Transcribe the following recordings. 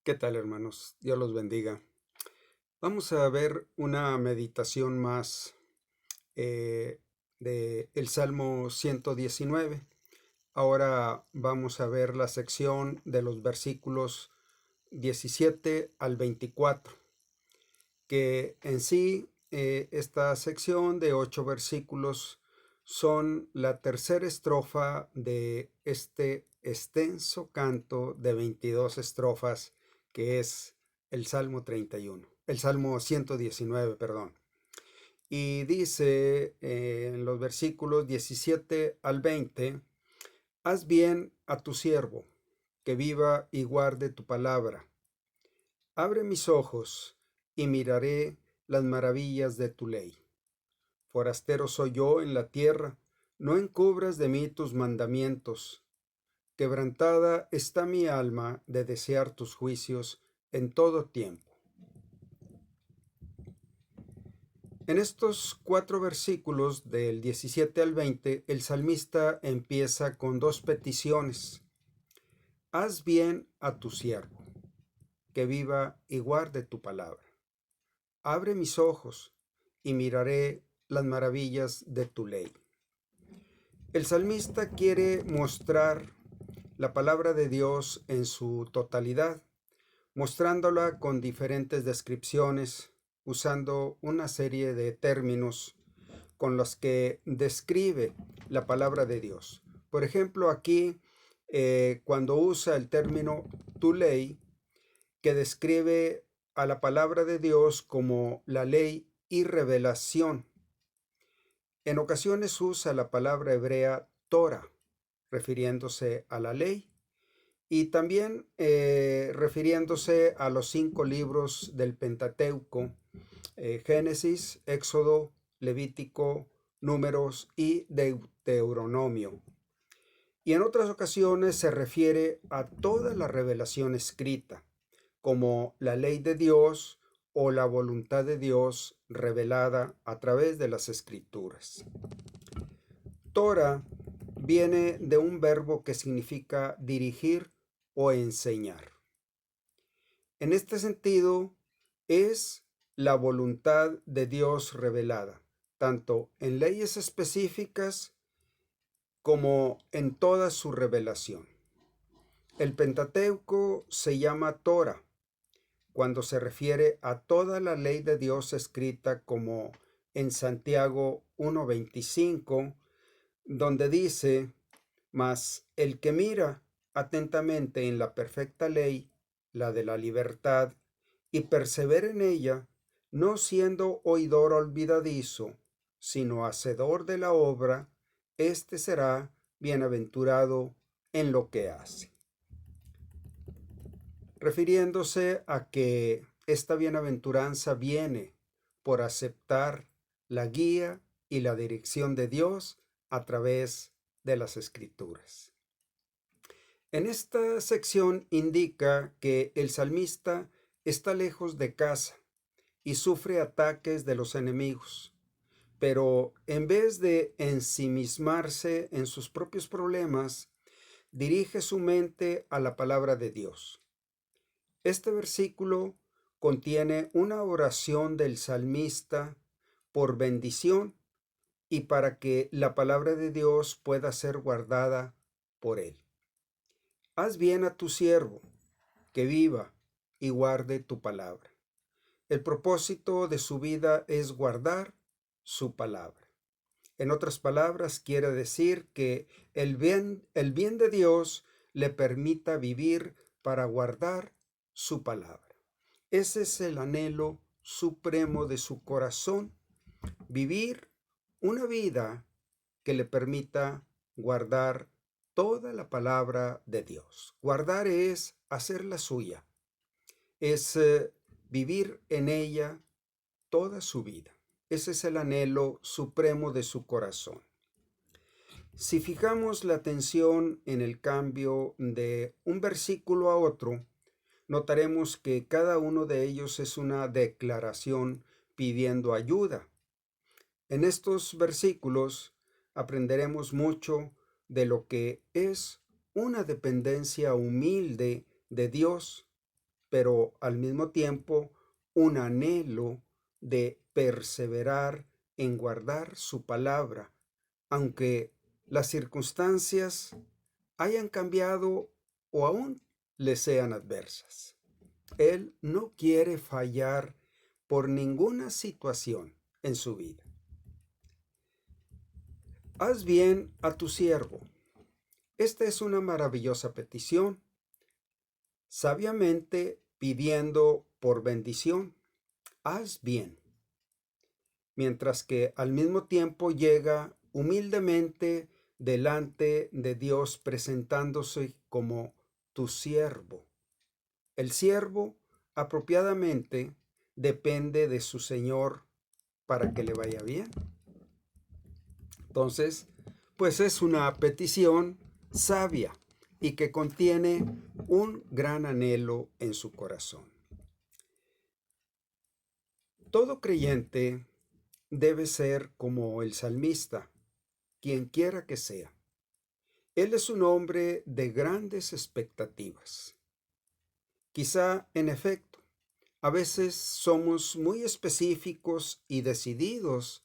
¿Qué tal, hermanos? Dios los bendiga. Vamos a ver una meditación más de el Salmo 119. Ahora vamos a ver la sección de los versículos 17 al 24, que en sí esta sección de 8 versículos son la tercera estrofa de este extenso canto de 22 estrofas que es el Salmo 31, el Salmo 119, perdón. Y dice en los versículos 17 al 20, haz bien a tu siervo, que viva y guarde tu palabra. Abre mis ojos y miraré las maravillas de tu ley. Forastero soy yo en la tierra, no encubras de mí tus mandamientos. Quebrantada está mi alma de desear tus juicios en todo tiempo. En estos 4 versículos del 17 al 20, el salmista empieza con dos peticiones. Haz bien a tu siervo, que viva y guarde tu palabra. Abre mis ojos y miraré las maravillas de tu ley. El salmista quiere mostrar la palabra de Dios en su totalidad, mostrándola con diferentes descripciones, usando una serie de términos con los que describe la palabra de Dios. Por ejemplo, aquí, cuando usa el término tu ley, que describe a la palabra de Dios como la ley y revelación. En ocasiones usa la palabra hebrea Torah, refiriéndose a la ley, y también refiriéndose a los 5 libros del Pentateuco, Génesis, Éxodo, Levítico, Números y Deuteronomio. Y en otras ocasiones se refiere a toda la revelación escrita, como la ley de Dios o la voluntad de Dios revelada a través de las escrituras. Torah viene de un verbo que significa dirigir o enseñar. En este sentido, es la voluntad de Dios revelada, tanto en leyes específicas como en toda su revelación. El Pentateuco se llama Torah cuando se refiere a toda la ley de Dios escrita, como en Santiago 1:25, donde dice: mas el que mira atentamente en la perfecta ley, la de la libertad, y persevera en ella, no siendo oidor olvidadizo, sino hacedor de la obra, éste será bienaventurado en lo que hace. Refiriéndose a que esta bienaventuranza viene por aceptar la guía y la dirección de Dios a través de las Escrituras. En esta sección indica que el salmista está lejos de casa y sufre ataques de los enemigos, pero en vez de ensimismarse en sus propios problemas, dirige su mente a la palabra de Dios. Este versículo contiene una oración del salmista por bendición y para que la palabra de Dios pueda ser guardada por él. Haz bien a tu siervo, que viva y guarde tu palabra. El propósito de su vida es guardar su palabra. En otras palabras, quiere decir que el bien de Dios le permita vivir para guardar su palabra. Ese es el anhelo supremo de su corazón, vivir una vida que le permita guardar toda la palabra de Dios. Guardar es hacerla suya, es vivir en ella toda su vida. Ese es el anhelo supremo de su corazón. Si fijamos la atención en el cambio de un versículo a otro, notaremos que cada uno de ellos es una declaración pidiendo ayuda. En estos versículos aprenderemos mucho de lo que es una dependencia humilde de Dios, pero al mismo tiempo un anhelo de perseverar en guardar su palabra, aunque las circunstancias hayan cambiado o aún le sean adversas. Él no quiere fallar por ninguna situación en su vida. Haz bien a tu siervo. Esta es una maravillosa petición, sabiamente pidiendo por bendición. Haz bien, mientras que al mismo tiempo llega humildemente delante de Dios presentándose como tu siervo. El siervo apropiadamente depende de su Señor para que le vaya bien. Entonces, pues es una petición sabia y que contiene un gran anhelo en su corazón. Todo creyente debe ser como el salmista, quien quiera que sea. Él es un hombre de grandes expectativas. Quizá, en efecto, a veces somos muy específicos y decididos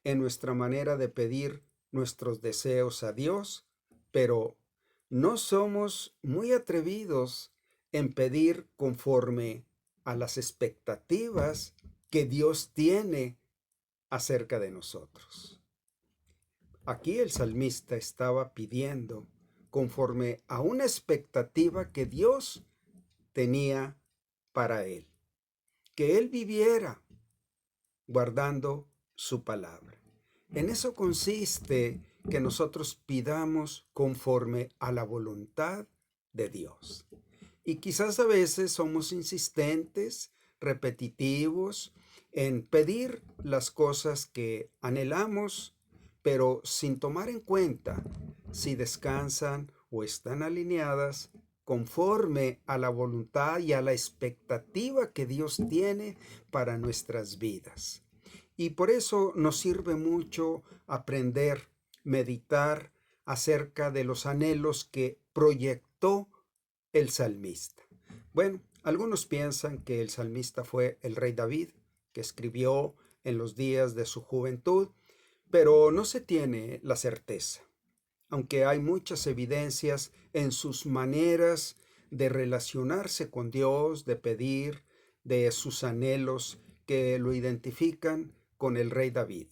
en nuestra manera de pedir nuestros deseos a Dios, pero no somos muy atrevidos en pedir conforme a las expectativas que Dios tiene acerca de nosotros. Aquí el salmista estaba pidiendo conforme a una expectativa que Dios tenía para él, que él viviera guardando su palabra. En eso consiste que nosotros pidamos conforme a la voluntad de Dios. Y quizás a veces somos insistentes, repetitivos, en pedir las cosas que anhelamos, pero sin tomar en cuenta si descansan o están alineadas conforme a la voluntad y a la expectativa que Dios tiene para nuestras vidas. Y por eso nos sirve mucho aprender, meditar acerca de los anhelos que proyectó el salmista. Bueno, algunos piensan que el salmista fue el rey David, que escribió en los días de su juventud, pero no se tiene la certeza, aunque hay muchas evidencias en sus maneras de relacionarse con Dios, de pedir, de sus anhelos que lo identifican con el rey David.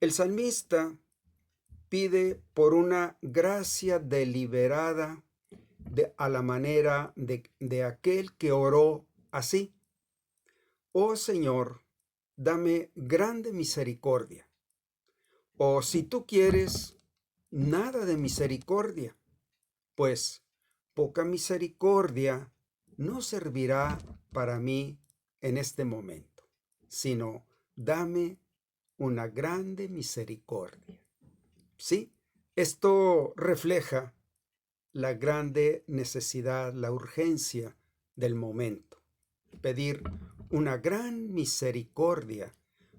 El salmista pide por una gracia deliberada a la manera de aquel que oró así: oh Señor, dame grande misericordia. O si tú quieres, nada de misericordia, pues poca misericordia no servirá para mí en este momento, sino dame una grande misericordia. Sí, esto refleja la grande necesidad, la urgencia del momento. Pedir una gran misericordia,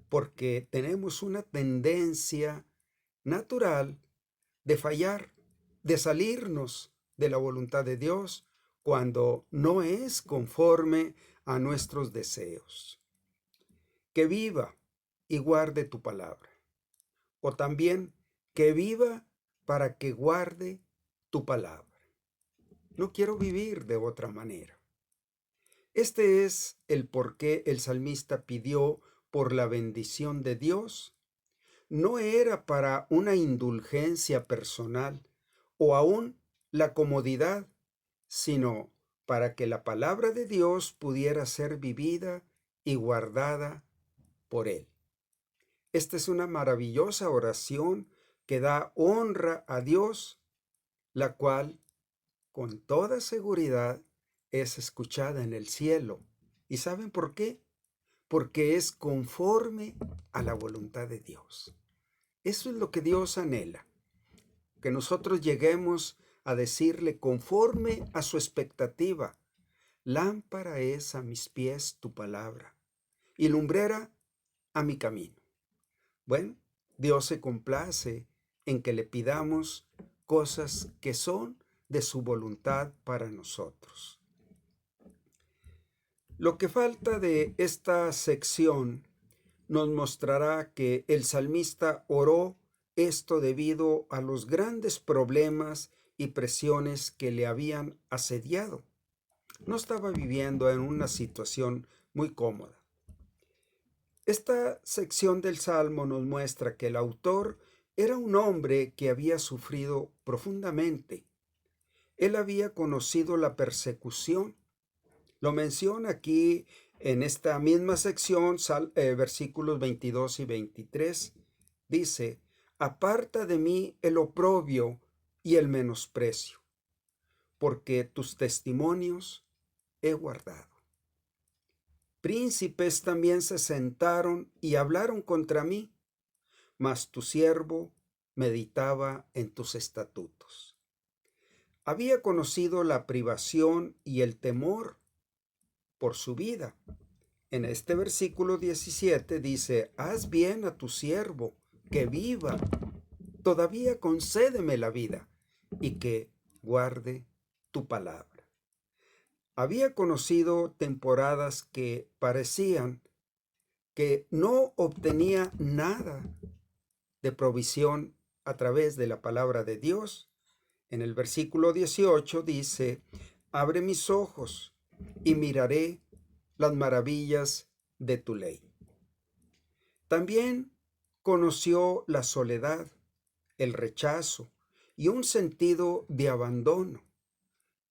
porque tenemos una tendencia natural de fallar, de salirnos de la voluntad de Dios cuando no es conforme a nuestros deseos. Que viva y guarde tu palabra. O también que viva para que guarde tu palabra. No quiero vivir de otra manera. Este es el por qué el salmista pidió por la bendición de Dios. No era para una indulgencia personal o aún la comodidad, sino para que la palabra de Dios pudiera ser vivida y guardada por él. Esta es una maravillosa oración que da honra a Dios, la cual con toda seguridad es escuchada en el cielo. ¿Y saben por qué? Porque es conforme a la voluntad de Dios. Eso es lo que Dios anhela, que nosotros lleguemos a decirle conforme a su expectativa: lámpara es a mis pies tu palabra y lumbrera a mi camino. Bueno, Dios se complace en que le pidamos cosas que son de su voluntad para nosotros. Lo que falta de esta sección nos mostrará que el salmista oró esto debido a los grandes problemas y presiones que le habían asediado. No estaba viviendo en una situación muy cómoda. Esta sección del Salmo nos muestra que el autor era un hombre que había sufrido profundamente. Él había conocido la persecución. Lo menciona aquí en esta misma sección, versículos 22 y 23. Dice, aparta de mí el oprobio y el menosprecio, porque tus testimonios he guardado. Príncipes también se sentaron y hablaron contra mí, mas tu siervo meditaba en tus estatutos. Había conocido la privación y el temor por su vida. En este versículo 17 dice, haz bien a tu siervo, que viva, todavía concédeme la vida, y que guarde tu palabra. Había conocido temporadas que parecían que no obtenía nada de provisión a través de la palabra de Dios. En el versículo 18 dice, abre mis ojos y miraré las maravillas de tu ley. También conoció la soledad, el rechazo y un sentido de abandono.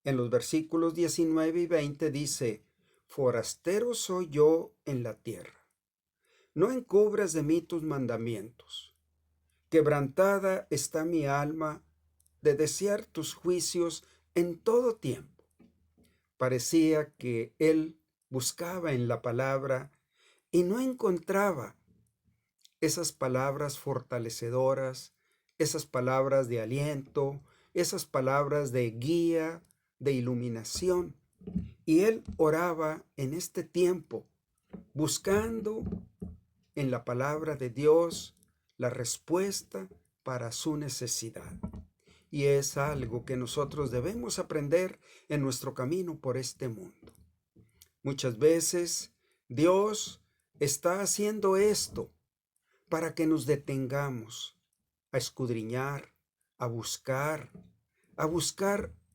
En los versículos 19 y 20 dice, forastero soy yo en la tierra. No encubras de mí tus mandamientos. Quebrantada está mi alma de desear tus juicios en todo tiempo. Parecía que él buscaba en la palabra y no encontraba esas palabras fortalecedoras, esas palabras de aliento, esas palabras de guía, de iluminación. Y él oraba en este tiempo, buscando en la palabra de Dios la respuesta para su necesidad. Y es algo que nosotros debemos aprender en nuestro camino por este mundo. Muchas veces Dios está haciendo esto para que nos detengamos a escudriñar, a buscar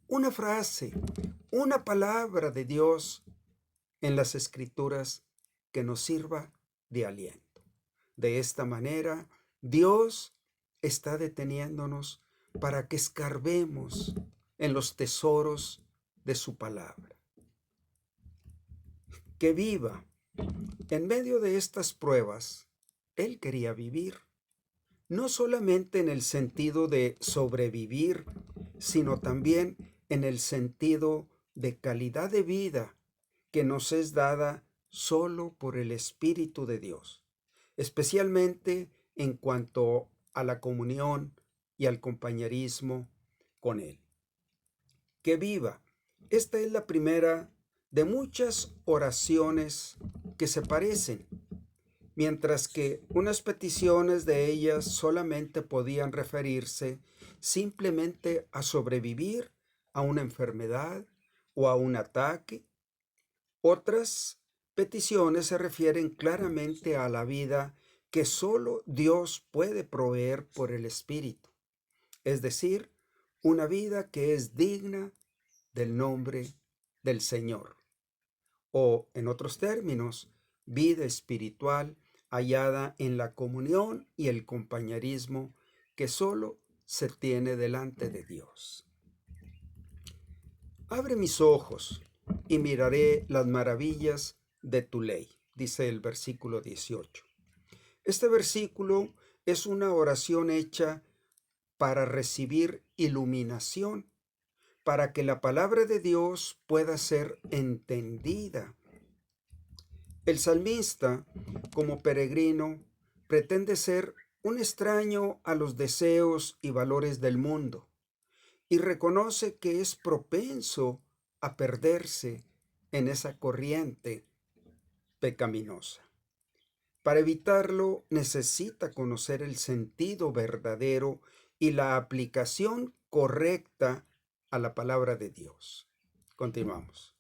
una frase, una palabra de Dios en las Escrituras que nos sirva de aliento. De esta manera, Dios está deteniéndonos para que escarbemos en los tesoros de su palabra. Que viva. En medio de estas pruebas, Él quería vivir, no solamente en el sentido de sobrevivir, sino también en el sentido de calidad de vida que nos es dada solo por el Espíritu de Dios, especialmente en cuanto a la comunión y al compañerismo con Él. Que viva. Esta es la primera de muchas oraciones que se parecen, mientras que unas peticiones de ellas solamente podían referirse simplemente a sobrevivir a una enfermedad o a un ataque. Otras peticiones se refieren claramente a la vida que solo Dios puede proveer por el Espíritu, es decir, una vida que es digna del nombre del Señor, o en otros términos, vida espiritual hallada en la comunión y el compañerismo que solo se tiene delante de Dios. Abre mis ojos y miraré las maravillas de tu ley, dice el versículo 18. Este versículo es una oración hecha para recibir iluminación, para que la palabra de Dios pueda ser entendida. El salmista, como peregrino, pretende ser un extraño a los deseos y valores del mundo y reconoce que es propenso a perderse en esa corriente pecaminosa. Para evitarlo, necesita conocer el sentido verdadero y la aplicación correcta a la palabra de Dios. Continuamos.